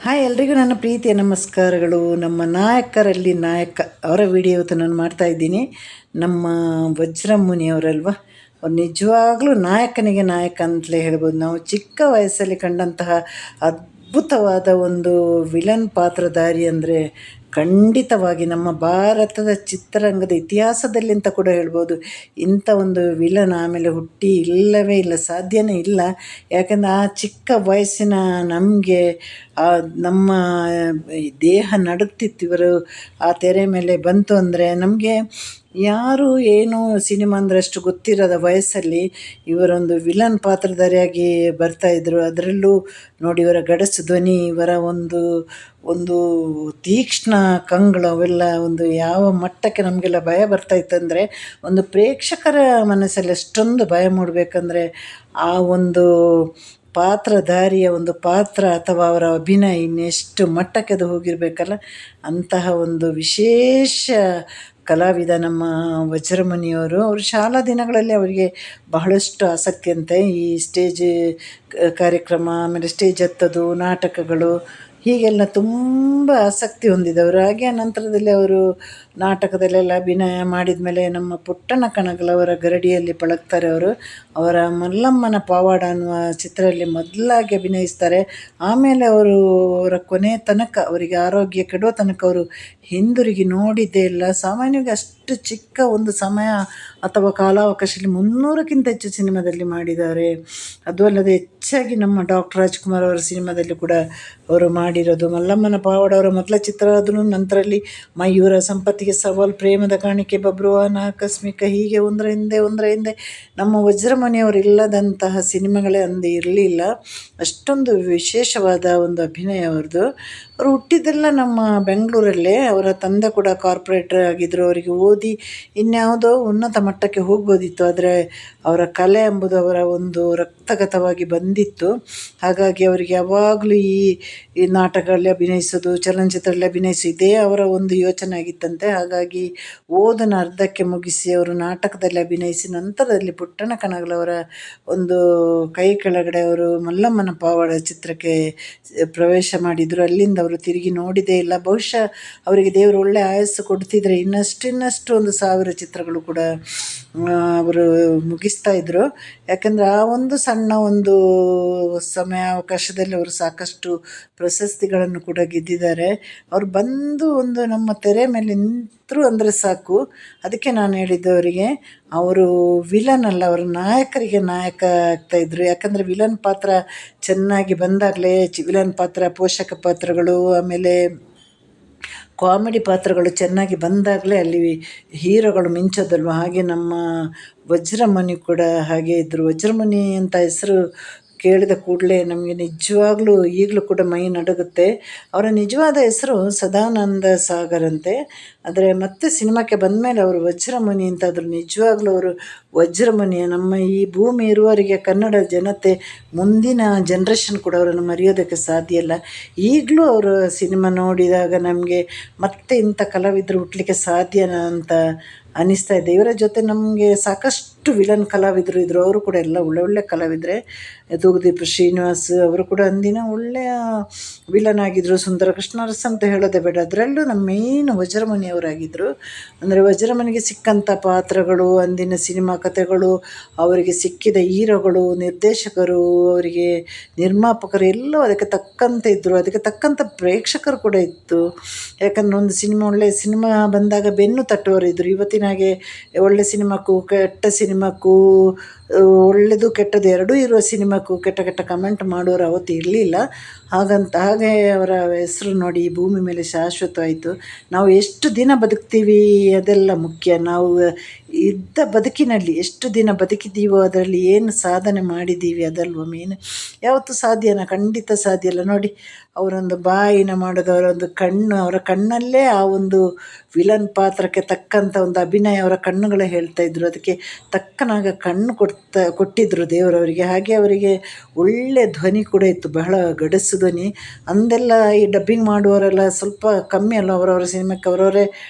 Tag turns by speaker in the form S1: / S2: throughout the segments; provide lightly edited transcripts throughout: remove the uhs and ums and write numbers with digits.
S1: Hi ಎಲ್ರಿಗೂ ನನ್ನ ಪ್ರೀತಿಯ ನಮಸ್ಕಾರಗಳು. ನಮ್ಮ ನಾಯಕರಲ್ಲಿ ನಾಯಕ ಅವರ ವಿಡಿಯೋ ಇವತ್ತು ನಾನು ಮಾಡ್ತಾಯಿದ್ದೀನಿ. ನಮ್ಮ ವಜ್ರಮುನಿಯವರಲ್ವ, ಅವ್ರು ನಿಜವಾಗ್ಲೂ ನಾಯಕನಿಗೆ ನಾಯಕ ಅಂತಲೇ ಹೇಳ್ಬೋದು. ನಾವು ಚಿಕ್ಕ ವಯಸ್ಸಲ್ಲಿ ಕಂಡಂತಹ ಅದ್ಭುತವಾದ ಒಂದು ವಿಲನ್ ಪಾತ್ರಧಾರಿ ಅಂದರೆ ಖಂಡಿತವಾಗಿ ನಮ್ಮ ಭಾರತದ ಚಿತ್ರರಂಗದ ಇತಿಹಾಸದಲ್ಲಿ ಅಂತ ಕೂಡ ಹೇಳ್ಬೋದು. ಇಂಥ ಒಂದು ವಿಲನ್ ಆಮೇಲೆ ಹುಟ್ಟಿ ಇಲ್ಲವೇ ಇಲ್ಲ, ಸಾಧ್ಯನೇ ಇಲ್ಲ. ಯಾಕಂದರೆ ಆ ಚಿಕ್ಕ ವಯಸ್ಸಿನ ನಮಗೆ ನಮ್ಮ ದೇಹ ನಡುಗ್ತಿತ್ತು. ಇವರು ಆ ತೆರೆ ಮೇಲೆ ಬಂತು ಅಂದರೆ ನಮಗೆ ಯಾರು ಏನು ಸಿನಿಮಾ ಅಂದರೆ ಅಷ್ಟು ಗೊತ್ತಿರೋದ ವಯಸ್ಸಲ್ಲಿ ಇವರೊಂದು ವಿಲನ್ ಪಾತ್ರಧಾರಿಯಾಗಿ ಬರ್ತಾಯಿದ್ರು. ಅದರಲ್ಲೂ ನೋಡಿ ಇವರ ಗಡಸು ಧ್ವನಿ, ಇವರ ಒಂದು ಒಂದು ತೀಕ್ಷ್ಣ ಕಂಗಳು, ಅವೆಲ್ಲ ಒಂದು ಯಾವ ಮಟ್ಟಕ್ಕೆ ನಮಗೆಲ್ಲ ಭಯ ಬರ್ತಾಯಿತ್ತಂದರೆ, ಒಂದು ಪ್ರೇಕ್ಷಕರ ಮನಸ್ಸಲ್ಲಿ ಅಷ್ಟೊಂದು ಭಯ ಮೂಡಬೇಕಂದ್ರೆ ಆ ಒಂದು ಪಾತ್ರಧಾರಿಯ ಒಂದು ಪಾತ್ರ ಅಥವಾ ಅವರ ಅಭಿನಯ ಇನ್ನೆಷ್ಟು ಮಟ್ಟಕ್ಕೆ ಅದು ಹೋಗಿರಬೇಕಲ್ಲ. ಅಂತಹ ಒಂದು ವಿಶೇಷ ಕಲಾವಿದ ನಮ್ಮ ವಜ್ರಮುನಿಯವರು. ಅವರು ಶಾಲಾ ದಿನಗಳಲ್ಲಿ ಅವರಿಗೆ ಬಹಳಷ್ಟು ಆಸಕ್ತಿ ಅಂತೆ ಈ ಸ್ಟೇಜ್ ಕಾರ್ಯಕ್ರಮ, ಆಮೇಲೆ ಸ್ಟೇಜ್ ಹತ್ತೋದು, ನಾಟಕಗಳು, ಹೀಗೆಲ್ಲ ತುಂಬ ಆಸಕ್ತಿ ಹೊಂದಿದವರು. ಹಾಗೆ ನಂತರದಲ್ಲಿ ಅವರು ನಾಟಕದಲ್ಲೆಲ್ಲ ಅಭಿನಯ ಮಾಡಿದ ಮೇಲೆ ನಮ್ಮ ಪುಟ್ಟಣ್ಣ ಕಣಗಲವರ ಗರಡಿಯಲ್ಲಿ ಪಳಗ್ತಾರೆ ಅವರು. ಅವರ ಮಲ್ಲಮ್ಮನ ಪವಾಡ ಅನ್ನುವ ಚಿತ್ರದಲ್ಲಿ ಮೊದಲಾಗಿ ಅಭಿನಯಿಸ್ತಾರೆ. ಆಮೇಲೆ ಅವರು ಅವರ ಕೊನೆ ತನಕ, ಅವರಿಗೆ ಆರೋಗ್ಯ ಕೆಡೋ ತನಕ ಅವರು ಹಿಂದಿರುಗಿ ನೋಡಿದ್ದೇ ಇಲ್ಲ. ಸಾಮಾನ್ಯವಾಗಿ ಅಷ್ಟು ಚಿಕ್ಕ ಒಂದು ಸಮಯ ಅಥವಾ ಕಾಲಾವಕಾಶದಲ್ಲಿ 300ಕ್ಕಿಂತ ಹೆಚ್ಚು ಸಿನಿಮಾದಲ್ಲಿ ಮಾಡಿದ್ದಾರೆ. ಅದು ಅಲ್ಲದೆ ಹೆಚ್ಚಾಗಿ ನಮ್ಮ ಡಾಕ್ಟರ್ ರಾಜ್ಕುಮಾರ್ ಅವರ ಸಿನಿಮಾದಲ್ಲಿ ಕೂಡ ಅವರು ಮಾಡಿರೋದು. ಮಲ್ಲಮ್ಮನ ಪವಾಡ ಅವರ ಮೊದಲ ಚಿತ್ರ ಆದರೂ ನಂತರಲ್ಲಿ ಮಯೂರ, ಸಂಪತ್ತಿಗೆ ಸವಾಲ್, ಪ್ರೇಮದ ಕಾಣಿಕೆ, ಬಬ್ರುವಾಹನ, ಆಕಸ್ಮಿಕ, ಹೀಗೆ ಒಂದರ ಹಿಂದೆ ನಮ್ಮ ವಜ್ರಮುನಿಯವರು ಇಲ್ಲದಂತಹ ಸಿನಿಮಾಗಳೇ ಅಂದು ಇರಲಿಲ್ಲ. ಅಷ್ಟೊಂದು ವಿಶೇಷವಾದ ಒಂದು ಅಭಿನಯ ಅವ್ರದ್ದು. ಅವರು ಹುಟ್ಟಿದ್ದೆಲ್ಲ ನಮ್ಮ ಬೆಂಗಳೂರಲ್ಲೇ. ಅವರ ತಂದೆ ಕೂಡ ಕಾರ್ಪೊರೇಟರ್ ಆಗಿದ್ದರು. ಅವರಿಗೆ ಓದಿ ಇನ್ಯಾವುದೋ ಉನ್ನತ ಮಟ್ಟಕ್ಕೆ ಹೋಗ್ಬೋದಿತ್ತು, ಆದರೆ ಅವರ ಕಲೆ ಎಂಬುದು ಅವರ ಒಂದು ರಕ್ತಗತವಾಗಿ ಬಂದಿತ್ತು. ಹಾಗಾಗಿ ಅವರಿಗೆ ಯಾವಾಗಲೂ ಈ ನಾಟಕಗಳಲ್ಲಿ ಅಭಿನಯಿಸೋದು, ಚಲನಚಿತ್ರದಲ್ಲಿ ಅಭಿನಯಿಸೋದು, ಇದೇ ಅವರ ಒಂದು ಯೋಚನೆ ಆಗಿತ್ತಂತೆ. ಹಾಗಾಗಿ ಓದನ್ನು ಅರ್ಧಕ್ಕೆ ಮುಗಿಸಿ ಅವರು ನಾಟಕದಲ್ಲಿ ಅಭಿನಯಿಸಿ ನಂತರದಲ್ಲಿ ಪುಟ್ಟಣ್ಣ ಕಣಗಲವರ ಒಂದು ಕೈ ಕೆಳಗಡೆ ಅವರು ಮಲ್ಲಮ್ಮನ ಪವಾಡ ಚಿತ್ರಕ್ಕೆ ಪ್ರವೇಶ ಮಾಡಿದರು. ಅಲ್ಲಿಂದ ಅವರು ತಿರುಗಿ ನೋಡಿದೇ ಇಲ್ಲ. ಬಹುಶಃ ಅವರಿಗೆ ದೇವರು ಒಳ್ಳೆ ಆಯಸ್ಸು ಕೊಡ್ತಿದ್ರೆ ಇನ್ನಷ್ಟು ಒಂದು 1000 ಚಿತ್ರಗಳು ಕೂಡ ಅವರು ಮುಗಿಸ್ತಾ ಇದ್ದರು. ಯಾಕಂದರೆ ಆ ಒಂದು ಸಣ್ಣ ಒಂದು ಸಮಯ ಅವಕಾಶದಲ್ಲಿ ಅವರು ಸಾಕಷ್ಟು ಪ್ರಶಸ್ತಿಗಳನ್ನು ಕೂಡ ಗೆದ್ದಿದ್ದಾರೆ. ಅವರು ಬಂದು ಒಂದು ನಮ್ಮ ತೆರೆ ಮೇಲೆ ನಿಂತರು ಅಂದರೆ ಸಾಕು. ಅದಕ್ಕೆ ನಾನು ಹೇಳಿದ್ದು ಅವರಿಗೆ, ಅವರು ವಿಲನ್ ಅಲ್ಲ, ಅವರು ನಾಯಕರಿಗೆ ನಾಯಕ ಆಗ್ತಾಯಿದ್ರು. ಯಾಕಂದರೆ ವಿಲನ್ ಪಾತ್ರ ಚೆನ್ನಾಗಿ ಬಂದಾಗಲೇ, ವಿಲನ್ ಪಾತ್ರ, ಪೋಷಕ ಪಾತ್ರಗಳು, ಆಮೇಲೆ ಕಾಮಿಡಿ ಪಾತ್ರಗಳು ಚೆನ್ನಾಗಿ ಬಂದಾಗಲೇ ಅಲ್ಲಿ ಹೀರೋಗಳು ಮಿಂಚೋದಲ್ವ. ಹಾಗೆ ನಮ್ಮ ವಜ್ರಮುನಿ ಕೂಡ ಹಾಗೆ ಇದ್ದರು. ವಜ್ರಮುನಿ ಅಂತ ಹೆಸರು ಕೇಳಿದ ಕೂಡಲೇ ನಮಗೆ ನಿಜವಾಗ್ಲೂ ಈಗಲೂ ಕೂಡ ಮೈ ನಡುಗುತ್ತೆ. ಅವರ ನಿಜವಾದ ಹೆಸರು ಸದಾನಂದ ಸಾಗರ್ ಅಂತೆ. ಆದರೆ ಮತ್ತೆ ಸಿನಿಮಾಕ್ಕೆ ಬಂದ ಮೇಲೆ ಅವರು ವಜ್ರಮುನಿ ಅಂತಾದರು. ನಿಜವಾಗ್ಲೂ ಅವರು ವಜ್ರಮುನಿಯ ನಮ್ಮ ಈ ಭೂಮಿ ಇರುವವರಿಗೆ ಕನ್ನಡ ಜನತೆ, ಮುಂದಿನ ಜನ್ರೇಷನ್ ಕೂಡ ಅವರನ್ನು ಮರೆಯೋದಕ್ಕೆ ಸಾಧ್ಯ ಇಲ್ಲ. ಈಗಲೂ ಅವರ ಸಿನಿಮಾ ನೋಡಿದಾಗ ನಮಗೆ ಮತ್ತೆ ಇಂಥ ಕಲಾವಿದರು ಹುಟ್ಟಲಿಕ್ಕೆ ಸಾಧ್ಯನಾ ಅಂತ ಅನ್ನಿಸ್ತಾ ಇದೆ. ಇವರ ಜೊತೆ ನಮಗೆ ಸಾಕಷ್ಟು ವಿಲನ್ ಕಲಾವಿದರು ಇದ್ದರು. ಅವರು ಕೂಡ ಎಲ್ಲ ಒಳ್ಳೊಳ್ಳೆ ಕಲಾವಿದರೆ. ತೂಗುದೀಪ ಶ್ರೀನಿವಾಸ್ ಅವರು ಕೂಡ ಅಂದಿನ ಒಳ್ಳೆಯ ವಿಲನ್ ಆಗಿದ್ದರು. ಸುಂದರ ಕೃಷ್ಣ ಅರಸ್ ಅಂತ ಹೇಳೋದೇ ಬೇಡ. ಅದರಲ್ಲೂ ನಮ್ಮ ಮೇಯ್ನ್ ವಜ್ರಮುನಿಯವರಾಗಿದ್ದರು. ಅಂದರೆ ವಜ್ರಮುನಿಗೆ ಸಿಕ್ಕಂಥ ಪಾತ್ರಗಳು, ಅಂದಿನ ಸಿನಿಮಾ ಕಥೆಗಳು, ಅವರಿಗೆ ಸಿಕ್ಕಿದ ಹೀರೋಗಳು, ನಿರ್ದೇಶಕರು, ಅವರಿಗೆ ನಿರ್ಮಾಪಕರು ಎಲ್ಲವೂ ಅದಕ್ಕೆ ತಕ್ಕಂತೆ ಇದ್ದರು. ಅದಕ್ಕೆ ತಕ್ಕಂಥ ಪ್ರೇಕ್ಷಕರು ಕೂಡ ಇತ್ತು. ಯಾಕಂದರೆ ಒಂದು ಒಳ್ಳೆಯ ಸಿನಿಮಾ ಬಂದಾಗ ಬೆನ್ನು ತಟ್ಟುವವರು ಇದ್ದರು. ಇವತ್ತಿನ ಹಾಗೆ ಒಳ್ಳೆ ಸಿನಿಮಾಕ್ಕೂ ಕೆಟ್ಟ ಸಿನಿಮಾಕ್ಕೂ, ಒಳ್ಳೆಯದು ಕೆಟ್ಟದ್ದು ಎರಡೂ ಇರುವ ಸಿನಿಮಾಕ್ಕೂ ಕೆಟ್ಟ ಕಮೆಂಟ್ ಮಾಡೋರು ಅವತ್ತು ಇರಲಿಲ್ಲ. ಹಾಗೆ ಅವರ ಹೆಸರು ನೋಡಿ ಈ ಭೂಮಿ ಮೇಲೆ ಶಾಶ್ವತವಾಯಿತು. ನಾವು ಎಷ್ಟು ದಿನ ಬದುಕ್ತೀವಿ ಅದೆಲ್ಲ ಮುಖ್ಯ. ನಾವು ಇದ್ದ ಬದುಕಿನಲ್ಲಿ ಎಷ್ಟು ದಿನ ಬದುಕಿದ್ದೀವೋ ಅದರಲ್ಲಿ ಏನು ಸಾಧನೆ ಮಾಡಿದ್ದೀವಿ ಅದಲ್ವ ಮೇನ್. ಯಾವತ್ತೂ ಸಾಧ್ಯನಾ? ಖಂಡಿತ ಸಾಧ್ಯ ಇಲ್ಲ. ನೋಡಿ, ಅವರೊಂದು ಬಾಯಿನ ಮಾಡೋದು, ಅವರೊಂದು ಕಣ್ಣು, ಅವರ ಕಣ್ಣಲ್ಲೇ ಆ ಒಂದು ವಿಲನ್ ಪಾತ್ರಕ್ಕೆ ತಕ್ಕಂಥ ಒಂದು ಅಭಿನಯ ಅವರ ಕಣ್ಣುಗಳೇ ಹೇಳ್ತಾಯಿದ್ರು. ಅದಕ್ಕೆ ತಕ್ಕನಾಗ ಕಣ್ಣು ಕೊಟ್ಟಿದ್ದರು ದೇವರವರಿಗೆ. ಹಾಗೆ ಅವರಿಗೆ ಒಳ್ಳೆ ಧ್ವನಿ ಕೂಡ ಇತ್ತು, ಬಹಳ ಗಡಸು ಧ್ವನಿ. ಅಂದೆಲ್ಲ ಈ ಡಬ್ಬಿಂಗ್ ಮಾಡುವವರೆಲ್ಲ ಸ್ವಲ್ಪ ಕಮ್ಮಿ ಅಲ್ಲ, ಅವರವರ ಸಿನಿಮಾಕ್ಕೆ ಅವರವರೇ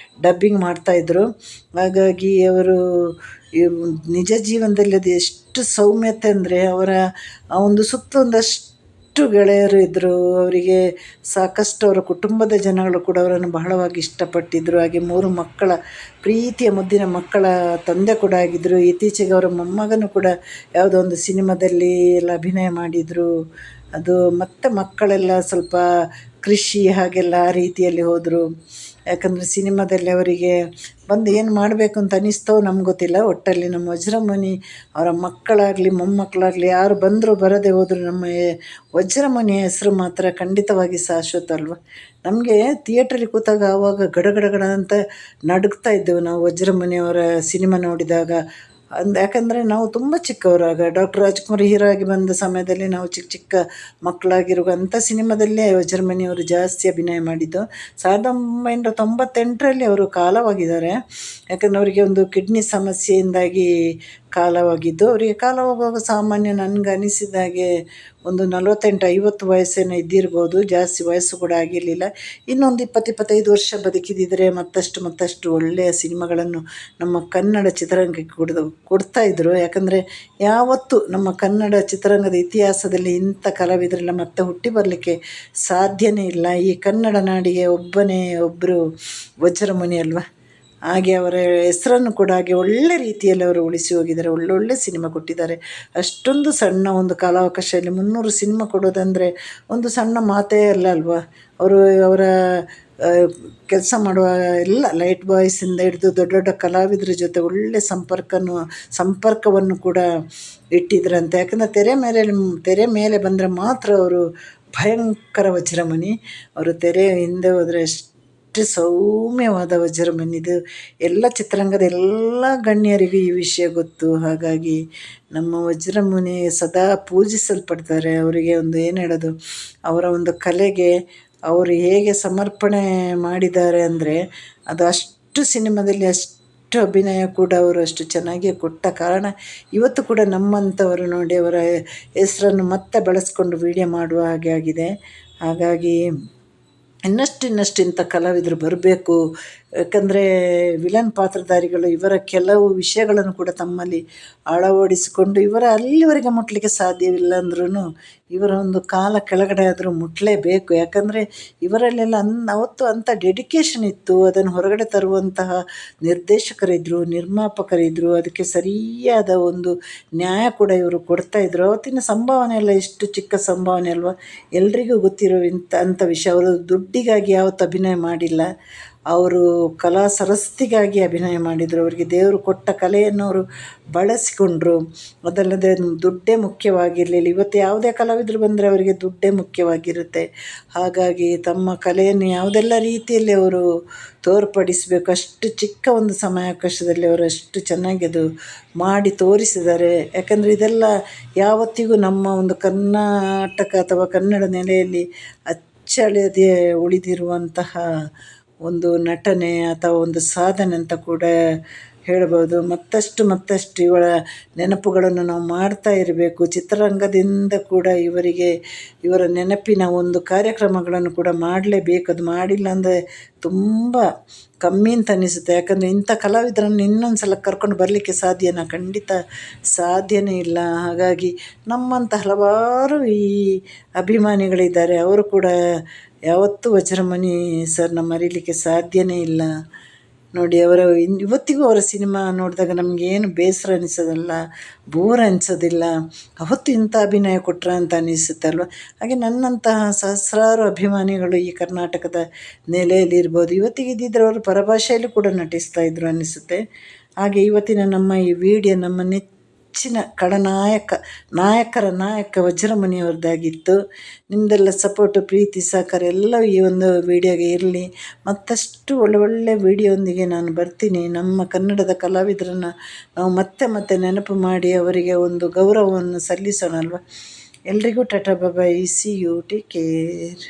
S1: ಡಬ್ಬಿಂಗ್ ಮಾಡ್ತಾಯಿದ್ರು. ಹಾಗಾಗಿ ಅವರು ನಿಜ ಜೀವನದಲ್ಲಿ ಅದು ಎಷ್ಟು ಸೌಮ್ಯತೆ ಅಂದರೆ ಅವರ ಆ ಒಂದು ಸುತ್ತ ಒಂದಷ್ಟು ಗೆಳೆಯರು ಇದ್ದರು. ಅವರಿಗೆ ಸಾಕಷ್ಟು ಅವರ ಕುಟುಂಬದ ಜನಗಳು ಕೂಡ ಅವರನ್ನು ಬಹಳವಾಗಿ ಇಷ್ಟಪಟ್ಟಿದ್ದರು. ಹಾಗೆ 3 ಮಕ್ಕಳ ಪ್ರೀತಿಯ ಮುದ್ದಿನ ಮಕ್ಕಳ ತಂದೆ ಕೂಡ ಆಗಿದ್ದರು. ಇತ್ತೀಚೆಗೆ ಅವರ ಮೊಮ್ಮಗನು ಕೂಡ ಯಾವುದೋ ಒಂದು ಸಿನಿಮಾದಲ್ಲಿ ಎಲ್ಲ ಅಭಿನಯ ಮಾಡಿದರು. ಅದು ಮತ್ತು ಮಕ್ಕಳೆಲ್ಲ ಸ್ವಲ್ಪ ಕೃಷಿ ಹಾಗೆಲ್ಲ ಆ ರೀತಿಯಲ್ಲಿ ಹೋದರು. ಯಾಕಂದರೆ ಸಿನಿಮಾದಲ್ಲಿ ಅವರಿಗೆ ಬಂದು ಏನು ಮಾಡಬೇಕು ಅಂತ ಅನ್ನಿಸ್ತೋ ನಮ್ಗೆ ಗೊತ್ತಿಲ್ಲ. ಒಟ್ಟಲ್ಲಿ ನಮ್ಮ ವಜ್ರಮುನಿ ಅವರ ಮಕ್ಕಳಾಗಲಿ ಮೊಮ್ಮಕ್ಕಳಾಗಲಿ ಯಾರು ಬಂದರೂ ಬರದೇ ಹೋದರೂ ನಮ್ಮ ವಜ್ರಮುನಿಯ ಹೆಸರು ಮಾತ್ರ ಖಂಡಿತವಾಗಿ ಶಾಶ್ವತ ಅಲ್ವ. ನಮಗೆ ಥಿಯೇಟ್ರಲ್ಲಿ ಕೂತಾಗ ಆವಾಗ ಗಡಗಡಗಡ ಅಂತ ನಡುಗ್ತಾ ಇದ್ದೆವು ನಾವು ವಜ್ರಮುನಿಯವರ ಸಿನಿಮಾ ನೋಡಿದಾಗ. ಯಾಕಂದರೆ ನಾವು ತುಂಬ ಚಿಕ್ಕವರಾಗ ಡಾಕ್ಟರ್ ರಾಜ್ಕುಮಾರ್ ಹೀರೋ ಆಗಿ ಬಂದ ಸಮಯದಲ್ಲಿ ನಾವು ಚಿಕ್ಕ ಚಿಕ್ಕ ಮಕ್ಕಳಾಗಿರುವ ಅಂಥ ಸಿನಿಮಾದಲ್ಲೇ ವಜ್ರಮುನಿಯವರು ಜಾಸ್ತಿ ಅಭಿನಯ ಮಾಡಿದ್ದು. 1998ರಲ್ಲಿ ಅವರು ಕಾಲವಾಗಿದ್ದಾರೆ. ಯಾಕಂದರೆ ಅವರಿಗೆ ಒಂದು ಕಿಡ್ನಿ ಸಮಸ್ಯೆಯಿಂದಾಗಿ ಕಾಲವಾಗಿದ್ದು. ಅವರಿಗೆ ಕಾಲ ಹೋಗುವಾಗ ಸಾಮಾನ್ಯ ನನಗೆ ಅನಿಸಿದ ಹಾಗೆ ಒಂದು 48-50 ವಯಸ್ಸೇನೋ ಇದ್ದಿರ್ಬೋದು. ಜಾಸ್ತಿ ವಯಸ್ಸು ಕೂಡ ಆಗಿರಲಿಲ್ಲ. ಇನ್ನೊಂದು 20-25 ವರ್ಷ ಬದುಕಿದಿದ್ದರೆ ಮತ್ತಷ್ಟು ಒಳ್ಳೆಯ ಸಿನಿಮಾಗಳನ್ನು ನಮ್ಮ ಕನ್ನಡ ಚಿತ್ರರಂಗಕ್ಕೆ ಕೊಡ್ತಾಯಿದ್ರು. ಯಾಕಂದರೆ ಯಾವತ್ತೂ ನಮ್ಮ ಕನ್ನಡ ಚಿತ್ರರಂಗದ ಇತಿಹಾಸದಲ್ಲಿ ಇಂಥ ಕಲಾವಿದರೆಲ್ಲ ಮತ್ತೆ ಹುಟ್ಟಿ ಬರಲಿಕ್ಕೆ ಸಾಧ್ಯನೇ ಇಲ್ಲ. ಈ ಕನ್ನಡ ನಾಡಿಗೆ ಒಬ್ಬರು ವಜ್ರಮುನಿ ಅಲ್ವ. ಹಾಗೆ ಅವರ ಹೆಸರನ್ನು ಕೂಡ ಹಾಗೆ ಒಳ್ಳೆ ರೀತಿಯಲ್ಲಿ ಅವರು ಉಳಿಸಿ ಹೋಗಿದ್ದಾರೆ. ಒಳ್ಳೊಳ್ಳೆ ಸಿನಿಮಾ ಕೊಟ್ಟಿದ್ದಾರೆ. ಅಷ್ಟೊಂದು ಸಣ್ಣ ಒಂದು ಕಾಲಾವಕಾಶದಲ್ಲಿ 300 ಸಿನಿಮಾ ಕೊಡೋದಂದರೆ ಒಂದು ಸಣ್ಣ ಮಾತೇ ಅಲ್ವಾ. ಅವರ ಕೆಲಸ ಮಾಡುವ ಎಲ್ಲ ಲೈಟ್ ಬಾಯ್ಸಿಂದ ಹಿಡಿದು ದೊಡ್ಡ ದೊಡ್ಡ ಕಲಾವಿದರ ಜೊತೆ ಒಳ್ಳೆ ಸಂಪರ್ಕವನ್ನು ಕೂಡ ಇಟ್ಟಿದ್ರಂತೆ. ಯಾಕಂದರೆ ತೆರೆ ಮೇಲೆ ಬಂದರೆ ಮಾತ್ರ ಅವರು ಭಯಂಕರ ವಜ್ರಮುನಿ. ಅವರು ತೆರೆ ಹಿಂದೆ ಹೋದರೆ ಅಷ್ಟು ಸೌಮ್ಯವಾದ ವಜ್ರಮುನಿ. ಇದು ಎಲ್ಲ ಚಿತ್ರರಂಗದ ಎಲ್ಲ ಗಣ್ಯರಿಗೂ ಈ ವಿಷಯ ಗೊತ್ತು. ಹಾಗಾಗಿ ನಮ್ಮ ವಜ್ರಮುನಿ ಸದಾ ಪೂಜಿಸಲ್ಪಡ್ತಾರೆ. ಅವರಿಗೆ ಒಂದು ಏನು ಹೇಳೋದು, ಅವರ ಒಂದು ಕಲೆಗೆ ಅವರು ಹೇಗೆ ಸಮರ್ಪಣೆ ಮಾಡಿದ್ದಾರೆ ಅಂದರೆ ಅದು ಅಷ್ಟು ಸಿನಿಮಾದಲ್ಲಿ ಅಷ್ಟು ಅಭಿನಯ ಕೂಡ ಅವರು ಅಷ್ಟು ಚೆನ್ನಾಗಿ ಕೊಟ್ಟ ಕಾರಣ ಇವತ್ತು ಕೂಡ ನಮ್ಮಂಥವರು ನೋಡಿ ಅವರ ಹೆಸರನ್ನು ಮತ್ತೆ ಬಳಸ್ಕೊಂಡು ವಿಡಿಯೋ ಮಾಡುವ ಹಾಗೆ ಆಗಿದೆ. ಹಾಗಾಗಿ ಇನ್ನಷ್ಟು ಇಂಥ ಕಲಾವಿದರು ಬರಬೇಕು. ಯಾಕಂದರೆ ವಿಲನ್ ಪಾತ್ರಧಾರಿಗಳು ಇವರ ಕೆಲವು ವಿಷಯಗಳನ್ನು ಕೂಡ ತಮ್ಮಲ್ಲಿ ಅಳವಡಿಸಿಕೊಂಡು ಅಲ್ಲಿವರೆಗೆ ಮುಟ್ಟಲಿಕ್ಕೆ ಸಾಧ್ಯವಿಲ್ಲ ಅಂದ್ರೂ ಇವರ ಒಂದು ಕಾಲ ಕೆಳಗಡೆ ಆದರೂ ಮುಟ್ಟಲೇಬೇಕು. ಯಾಕಂದರೆ ಇವರಲ್ಲೆಲ್ಲ ಅವತ್ತು ಅಂಥ ಡೆಡಿಕೇಶನ್ ಇತ್ತು. ಅದನ್ನು ಹೊರಗಡೆ ತರುವಂತಹ ನಿರ್ದೇಶಕರಿದ್ದರು, ನಿರ್ಮಾಪಕರಿದ್ದರು. ಅದಕ್ಕೆ ಸರಿಯಾದ ಒಂದು ನ್ಯಾಯ ಕೂಡ ಇವರು ಕೊಡ್ತಾಯಿದ್ರು. ಅವತ್ತಿನ ಸಂಭಾವನೆ ಎಲ್ಲ ಎಷ್ಟು ಚಿಕ್ಕ ಸಂಭಾವನೆ ಅಲ್ವ, ಎಲ್ರಿಗೂ ಗೊತ್ತಿರೋ ಅಂಥ ವಿಷಯ. ಅವರು ದುಡ್ಡಿಗಾಗಿ ಯಾವತ್ತು ಅಭಿನಯ ಮಾಡಿಲ್ಲ. ಅವರು ಕಲಾ ಸರಸ್ತಿಗಾಗಿ ಅಭಿನಯ ಮಾಡಿದರು. ಅವರಿಗೆ ದೇವರು ಕೊಟ್ಟ ಕಲೆಯನ್ನು ಅವರು ಬಳಸಿಕೊಂಡ್ರು. ಅದಲ್ಲದೆ ದುಡ್ಡೇ ಮುಖ್ಯವಾಗಿರಲಿಲ್ಲ. ಇವತ್ತು ಯಾವುದೇ ಕಲಾವಿದರು ಬಂದರೆ ಅವರಿಗೆ ದುಡ್ಡೇ ಮುಖ್ಯವಾಗಿರುತ್ತೆ. ಹಾಗಾಗಿ ತಮ್ಮ ಕಲೆಯನ್ನು ಯಾವುದೆಲ್ಲ ರೀತಿಯಲ್ಲಿ ಅವರು ತೋರ್ಪಡಿಸಬೇಕು ಅಷ್ಟು ಚಿಕ್ಕ ಒಂದು ಸಮಯಾವಕಾಶದಲ್ಲಿ ಅವರು ಅಷ್ಟು ಚೆನ್ನಾಗಿ ಅದು ಮಾಡಿ ತೋರಿಸಿದ್ದಾರೆ. ಯಾಕಂದರೆ ಇದೆಲ್ಲ ಯಾವತ್ತಿಗೂ ನಮ್ಮ ಒಂದು ಕರ್ನಾಟಕ ಅಥವಾ ಕನ್ನಡ ನೆಲೆಯಲ್ಲಿ ಅಚ್ಚಳಿಯದೆ ಉಳಿದಿರುವಂತಹ ಒಂದು ನಟನೆ ಅಥವಾ ಒಂದು ಸಾಧನೆ ಅಂತ ಕೂಡ ಹೇಳ್ಬೋದು. ಮತ್ತಷ್ಟು ಇವಳ ನೆನಪುಗಳನ್ನು ನಾವು ಮಾಡ್ತಾ ಇರಬೇಕು. ಚಿತ್ರರಂಗದಿಂದ ಕೂಡ ಇವರ ನೆನಪಿನ ಒಂದು ಕಾರ್ಯಕ್ರಮಗಳನ್ನು ಕೂಡ ಮಾಡಲೇಬೇಕು. ಅದು ಮಾಡಿಲ್ಲ ಅಂದರೆ ತುಂಬ ಕಮ್ಮಿ ಅಂತ ಅನ್ನಿಸುತ್ತೆ. ಯಾಕಂದರೆ ಇಂಥ ಕಲಾವಿದರನ್ನು ಇನ್ನೊಂದು ಸಲ ಕರ್ಕೊಂಡು ಬರಲಿಕ್ಕೆ ಸಾಧ್ಯನಾ? ಖಂಡಿತ ಸಾಧ್ಯನೇ ಇಲ್ಲ. ಹಾಗಾಗಿ ನಮ್ಮಂಥ ಹಲವಾರು ಈ ಅಭಿಮಾನಿಗಳಿದ್ದಾರೆ. ಅವರು ಕೂಡ ಯಾವತ್ತೂ ವಜ್ರಮುನಿ ಸರ್ನ ಮರೀಲಿಕ್ಕೆ ಸಾಧ್ಯನೇ ಇಲ್ಲ. ನೋಡಿ, ಇವತ್ತಿಗೂ ಅವರ ಸಿನಿಮಾ ನೋಡಿದಾಗ ನಮಗೇನು ಬೇಸರ ಅನಿಸೋದಲ್ಲ, ಬೋರ್ ಅನಿಸೋದಿಲ್ಲ. ಅವತ್ತು ಇಂಥ ಅಭಿನಯ ಕೊಟ್ರ ಅಂತ ಅನಿಸುತ್ತಲ್ವ. ಹಾಗೆ ನನ್ನಂತಹ ಸಹಸ್ರಾರು ಅಭಿಮಾನಿಗಳು ಈ ಕರ್ನಾಟಕದ ನೆಲೆಯಲ್ಲಿರ್ಬೋದು. ಇವತ್ತಿಗೆ ಇದ್ದಿದ್ರೆ ಅವರು ಪರಭಾಷೆಯಲ್ಲೂ ಕೂಡ ನಟಿಸ್ತಾಯಿದ್ರು ಅನಿಸುತ್ತೆ. ಹಾಗೆ ಇವತ್ತಿನ ನಮ್ಮ ಈ ವಿಡಿಯೋ ನಮ್ಮ ನೆಚ್ಚಿನ ನಾಯಕರ ನಾಯಕ ವಜ್ರಮುನಿಯವ್ರದ್ದಾಗಿತ್ತು. ನಿಮ್ಮದೆಲ್ಲ ಸಪೋರ್ಟು, ಪ್ರೀತಿ, ಸಹಕಾರ ಎಲ್ಲವೂ ಈ ಒಂದು ವಿಡಿಯೋಗೆ ಇರಲಿ. ಮತ್ತಷ್ಟು ಒಳ್ಳೆ ವಿಡಿಯೋಂದಿಗೆ ನಾನು ಬರ್ತೀನಿ. ನಮ್ಮ ಕನ್ನಡದ ಕಲಾವಿದರನ್ನು ನಾವು ಮತ್ತೆ ನೆನಪು ಮಾಡಿ ಅವರಿಗೆ ಒಂದು ಗೌರವವನ್ನು ಸಲ್ಲಿಸೋಣ ಅಲ್ವ. ಎಲ್ರಿಗೂ ಟಾಟಾ ಬಾಯ್, ಸಿ ಯು, ಟೇಕ್ ಕೇರ್.